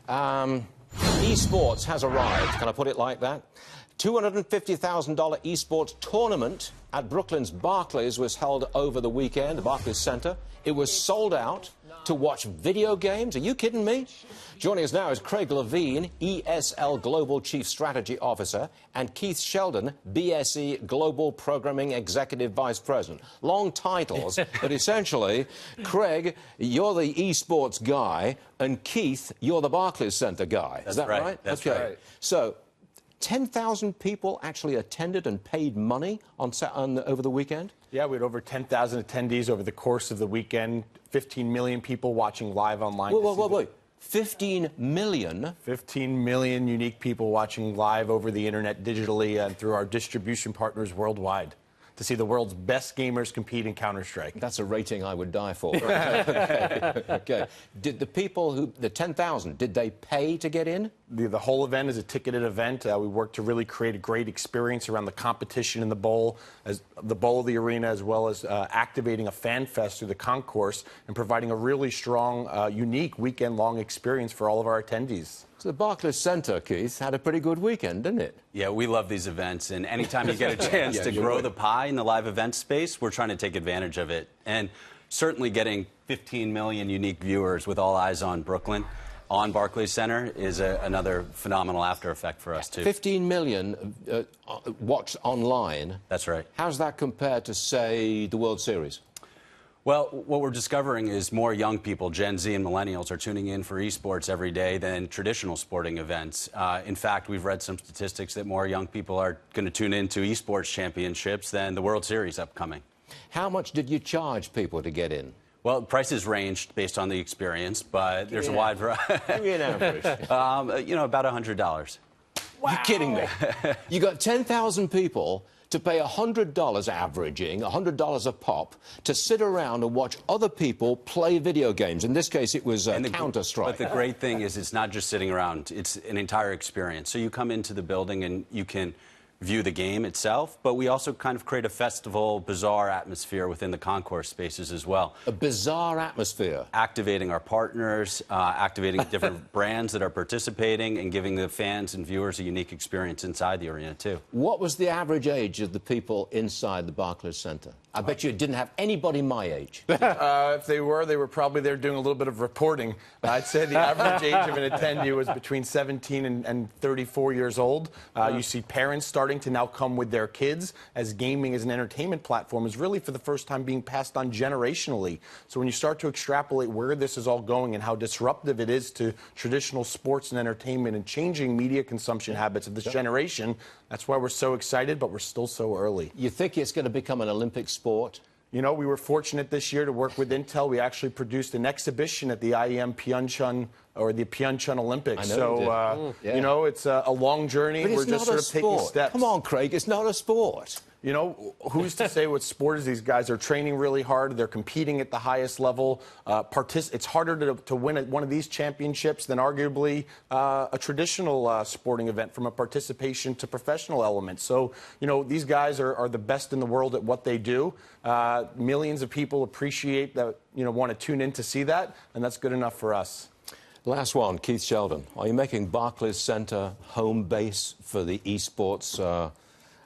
eSports has arrived. Can I put it like that? $250,000 eSports tournament at Brooklyn's Barclays was held over the weekend, the Barclays Center. It was sold out to watch video games. Are you kidding me? Joining us now is Craig Levine, ESL Global Chief Strategy Officer, and Keith Sheldon, BSE Global Programming Executive Vice President. Long titles, but essentially, Craig, you're the eSports guy, and Keith, you're the Barclays Center guy. That's is that right? That's okay. right. So, 10,000 people actually attended and paid money over the weekend? Yeah, we had over 10,000 attendees over the course of the weekend. 15 million people watching live online. Wait. 15 million? 15 million unique people watching live over the internet digitally and through our distribution partners worldwide to see the world's best gamers compete in Counter-Strike. That's a rating I would die for. Okay. Did the people the 10,000, did they pay to get in? The whole event is a ticketed event. We worked to really create a great experience around the competition in the bowl, the arena, as well as activating a fan fest through the concourse and providing a really strong, unique weekend-long experience for all of our attendees. So the Barclays Center, Keith, had a pretty good weekend, didn't it? Yeah, we love these events, and anytime you get a chance to grow the pie in the live event space, we're trying to take advantage of it. And certainly getting 15 million unique viewers with all eyes on Brooklyn on Barclays Center is another phenomenal after effect for us, too. 15 million watched online. That's right. How's that compared to, say, the World Series? Well, what we're discovering is more young people, Gen Z and millennials, are tuning in for esports every day than traditional sporting events. In fact, we've read some statistics that more young people are going to tune into esports championships than the World Series upcoming. How much did you charge people to get in? Well, prices ranged based on the experience, but there's a wide variety. Give me an average. About $100. Wow. You're kidding me. You got 10,000 people to pay $100, averaging $100 a pop, to sit around and watch other people play video games. In this case, it was Counter-Strike. But the great thing is it's not just sitting around. It's an entire experience. So you come into the building and you can view the game itself, but we also kind of create a festival, bizarre atmosphere within the concourse spaces as well. A bizarre atmosphere. Activating our partners, activating different brands that are participating, and giving the fans and viewers a unique experience inside the arena, too. What was the average age of the people inside the Barclays Center? I bet you didn't have anybody my age. If they were probably there doing a little bit of reporting. I'd say the average age of an attendee was between 17 and 34 years old. You see parents starting to now come with their kids, as gaming as an entertainment platform is really for the first time being passed on generationally. So when you start to extrapolate where this is all going and how disruptive it is to traditional sports and entertainment and changing media consumption habits of this generation, that's why we're so excited, but we're still so early. You think it's going to become an Olympic sport? You know, we were fortunate this year to work with Intel. We actually produced an exhibition at the IEM Pyeongchang, or the Pyeongchang Olympics. So, you know, it's a long journey. But we're just sort of taking steps. Come on, Craig, it's not a sport. You know, who's to say what sport is? These guys are training really hard. They're competing at the highest level. It's harder to win one of these championships than arguably a traditional sporting event from a participation to professional element. So, you know, these guys are the best in the world at what they do. Millions of people appreciate that, you know, want to tune in to see that, and that's good enough for us. Last one, Keith Sheldon. Are you making Barclays Center home base for the eSports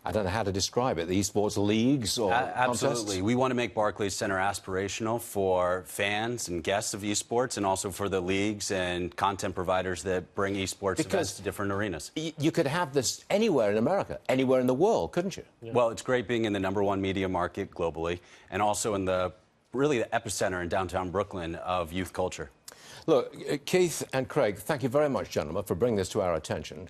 I don't know how to describe it, the esports leagues or Absolutely. contests? We want to make Barclays Center aspirational for fans and guests of esports, and also for the leagues and content providers that bring esports events to different arenas. You could have this anywhere in America, anywhere in the world, couldn't you? Yeah. Well, it's great being in the #1 media market globally, and also in the epicenter in downtown Brooklyn of youth culture. Look, Keith and Craig, thank you very much, gentlemen, for bringing this to our attention.